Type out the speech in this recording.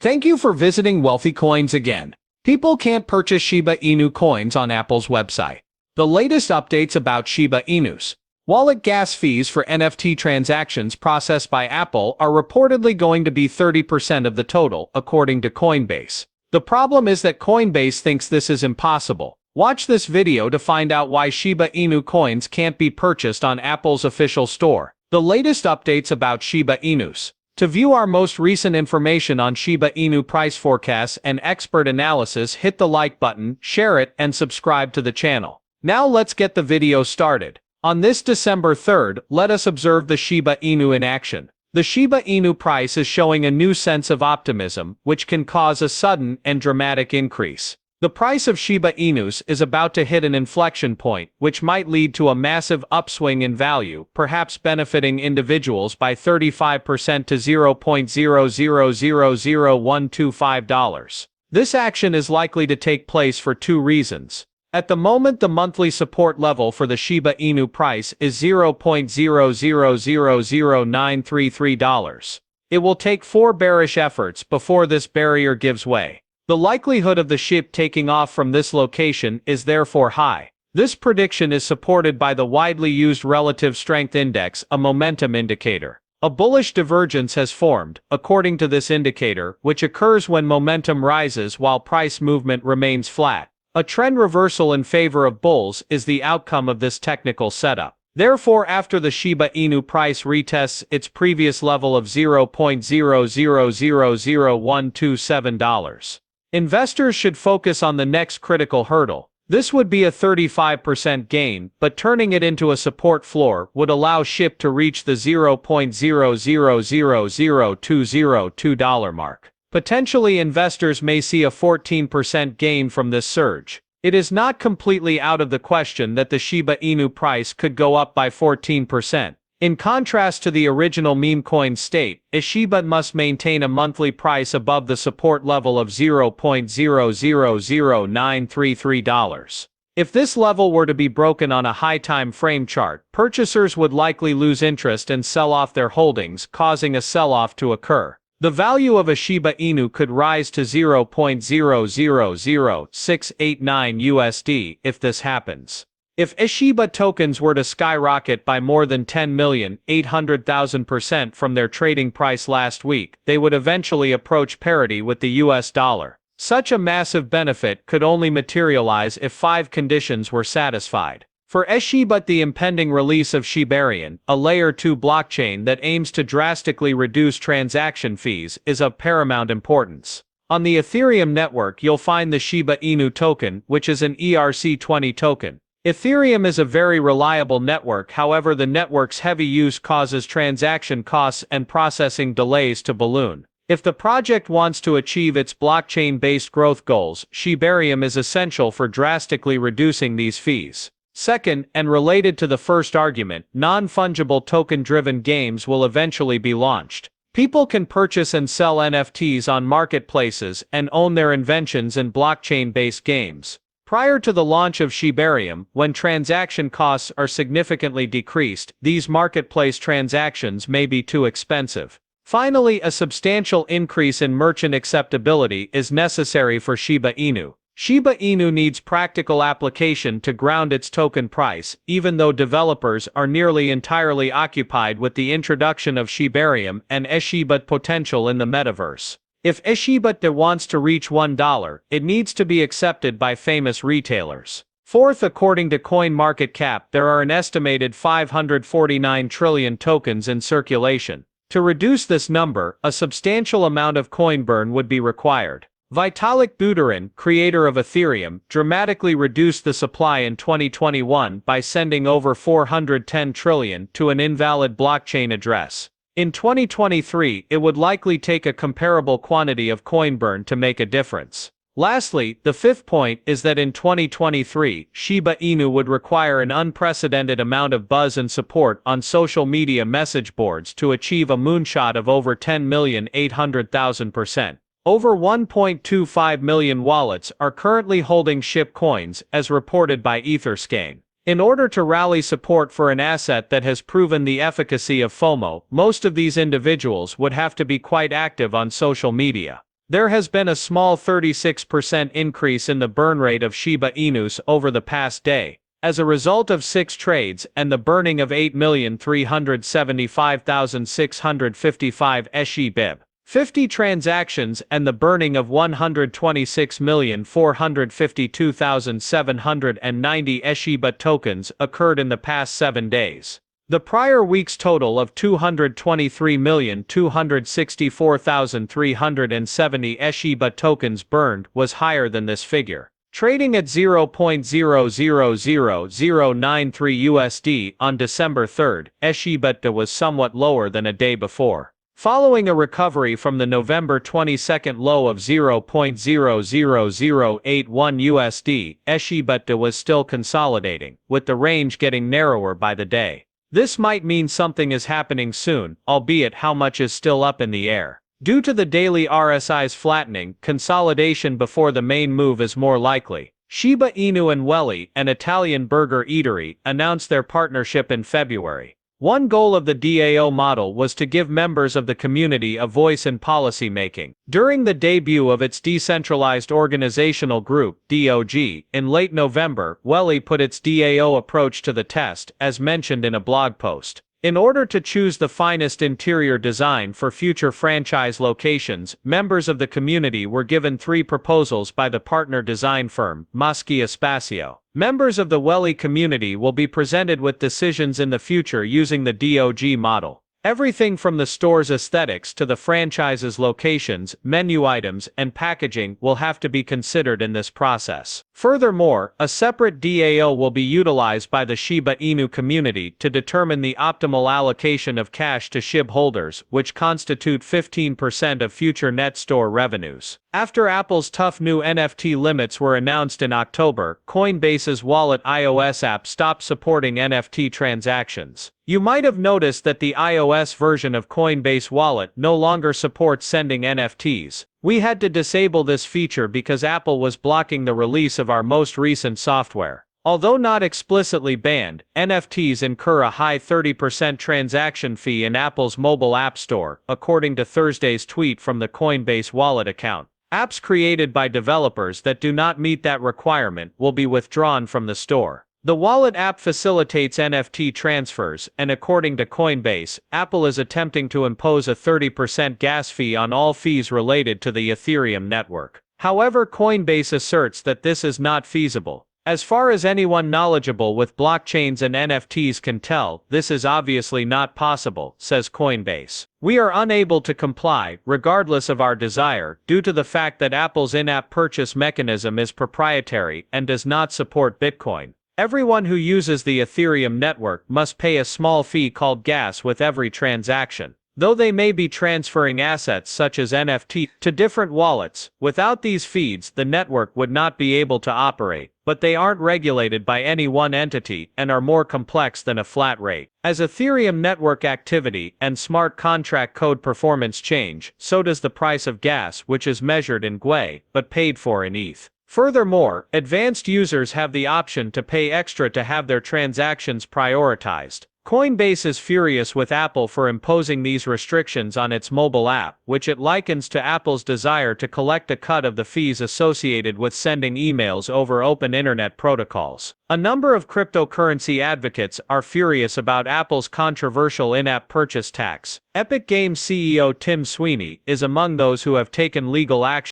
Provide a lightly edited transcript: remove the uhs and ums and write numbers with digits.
Thank you for visiting Wealthy Coins again. People can't purchase Shiba Inu coins on Apple's website. The latest updates about Shiba Inus. Wallet gas fees for NFT transactions processed by Apple are reportedly going to be 30% of the total, according to Coinbase. The problem is that Coinbase thinks this is impossible. Watch this video to find out why Shiba Inu coins can't be purchased on Apple's official store. The latest updates about Shiba Inus. To view our most recent information on Shiba Inu price forecasts and expert analysis, hit the like button, share it, and subscribe to the channel. Now let's get the video started. On this December 3rd, let us observe the Shiba Inu in action. The Shiba Inu price is showing a new sense of optimism, which can cause a sudden and dramatic increase. The price of Shiba Inus is about to hit an inflection point, which might lead to a massive upswing in value, perhaps benefiting individuals by 35% to $0.0000125. This action is likely to take place for two reasons. At the moment, the monthly support level for the Shiba Inu price is $0.0000933. It will take 4 bearish efforts before this barrier gives way. The likelihood of the SHIB taking off from this location is therefore high. This prediction is supported by the widely used Relative Strength Index, a momentum indicator. A bullish divergence has formed, according to this indicator, which occurs when momentum rises while price movement remains flat. A trend reversal in favor of bulls is the outcome of this technical setup. Therefore, after the Shiba Inu price retests its previous level of $0.0000127, investors should focus on the next critical hurdle. This would be a 35% gain, but turning it into a support floor would allow SHIB to reach the $0.0000202 mark. Potentially, investors may see a 14% gain from this surge. It is not completely out of the question that the Shiba Inu price could go up by 14%. In contrast to the original meme coin state, a Shiba must maintain a monthly price above the support level of $0.0000933. If this level were to be broken on a high time frame chart, purchasers would likely lose interest and sell off their holdings, causing a sell-off to occur. The value of a Shiba Inu could rise to $0.000689 USD if this happens. If Shiba tokens were to skyrocket by more than 10,800,000% from their trading price last week, they would eventually approach parity with the US dollar. Such a massive benefit could only materialize if 5 conditions were satisfied. For Shiba, the impending release of Shibarium, a Layer 2 blockchain that aims to drastically reduce transaction fees, is of paramount importance. On the Ethereum network, you'll find the Shiba Inu token, which is an ERC20 token. Ethereum is a very reliable network, however, the network's heavy use causes transaction costs and processing delays to balloon. If the project wants to achieve its blockchain-based growth goals, Shibarium is essential for drastically reducing these fees. Second, and related to the first argument, non-fungible token-driven games will eventually be launched. People can purchase and sell NFTs on marketplaces and own their inventions in blockchain-based games. Prior to the launch of Shibarium, when transaction costs are significantly decreased, these marketplace transactions may be too expensive. Finally, a substantial increase in merchant acceptability is necessary for Shiba Inu. Shiba Inu needs practical application to ground its token price, even though developers are nearly entirely occupied with the introduction of Shibarium and Shiba potential in the metaverse. If Shiba wants to reach $1, it needs to be accepted by famous retailers. Fourth, according to CoinMarketCap, there are an estimated 549 trillion tokens in circulation. To reduce this number, a substantial amount of coin burn would be required. Vitalik Buterin, creator of Ethereum, dramatically reduced the supply in 2021 by sending over 410 trillion to an invalid blockchain address. In 2023, it would likely take a comparable quantity of coin burn to make a difference. Lastly, the fifth point is that in 2023, Shiba Inu would require an unprecedented amount of buzz and support on social media message boards to achieve a moonshot of over 10,800,000%. Over 1.25 million wallets are currently holding SHIB coins, as reported by Etherscan. In order to rally support for an asset that has proven the efficacy of FOMO, most of these individuals would have to be quite active on social media. There has been a small 36% increase in the burn rate of Shiba Inus over the past day, as a result of 6 trades and the burning of 8,375,655 SHIB, 50 transactions and the burning of 126,452,790 SHIB tokens occurred in the past 7 days. The prior week's total of 223,264,370 SHIB tokens burned was higher than this figure. Trading at 0.000093 USD on December 3, SHIB was somewhat lower than a day before. Following a recovery from the November 22 low of 0.00081 USD, SHIB was still consolidating, with the range getting narrower by the day. This might mean something is happening soon, albeit how much is still up in the air. Due to the daily RSI's flattening, consolidation before the main move is more likely. Shiba Inu and Welly, an Italian burger eatery, announced their partnership in February. One goal of the DAO model was to give members of the community a voice in policy making. During the debut of its decentralized organizational group, DOG, in late November, Welly put its DAO approach to the test, as mentioned in a blog post. In order to choose the finest interior design for future franchise locations, members of the community were given 3 proposals by the partner design firm, Maschi Espacio. Members of the Welly community will be presented with decisions in the future using the DOG model. Everything from the store's aesthetics to the franchise's locations, menu items, and packaging will have to be considered in this process. Furthermore, a separate DAO will be utilized by the Shiba Inu community to determine the optimal allocation of cash to SHIB holders, which constitute 15% of future net store revenues. After Apple's tough new NFT limits were announced in October, Coinbase's wallet iOS app stopped supporting NFT transactions. You might have noticed that the iOS version of Coinbase Wallet no longer supports sending NFTs. We had to disable this feature because Apple was blocking the release of our most recent software. Although not explicitly banned, NFTs incur a high 30% transaction fee in Apple's mobile app store, according to Thursday's tweet from the Coinbase Wallet account. Apps created by developers that do not meet that requirement will be withdrawn from the store. The wallet app facilitates NFT transfers, and according to Coinbase, Apple is attempting to impose a 30% gas fee on all fees related to the Ethereum network. However, Coinbase asserts that this is not feasible. As far as anyone knowledgeable with blockchains and NFTs can tell, this is obviously not possible, says Coinbase. We are unable to comply, regardless of our desire, due to the fact that Apple's in-app purchase mechanism is proprietary and does not support Bitcoin. Everyone who uses the Ethereum network must pay a small fee called gas with every transaction. Though they may be transferring assets such as NFT to different wallets, without these fees the network would not be able to operate, but they aren't regulated by any one entity and are more complex than a flat rate. As Ethereum network activity and smart contract code performance change, so does the price of gas, which is measured in GUI, but paid for in ETH. Furthermore, advanced users have the option to pay extra to have their transactions prioritized. Coinbase is furious with Apple for imposing these restrictions on its mobile app, which it likens to Apple's desire to collect a cut of the fees associated with sending emails over open internet protocols. A number of cryptocurrency advocates are furious about Apple's controversial in-app purchase tax. Epic Games CEO Tim Sweeney is among those who have taken legal action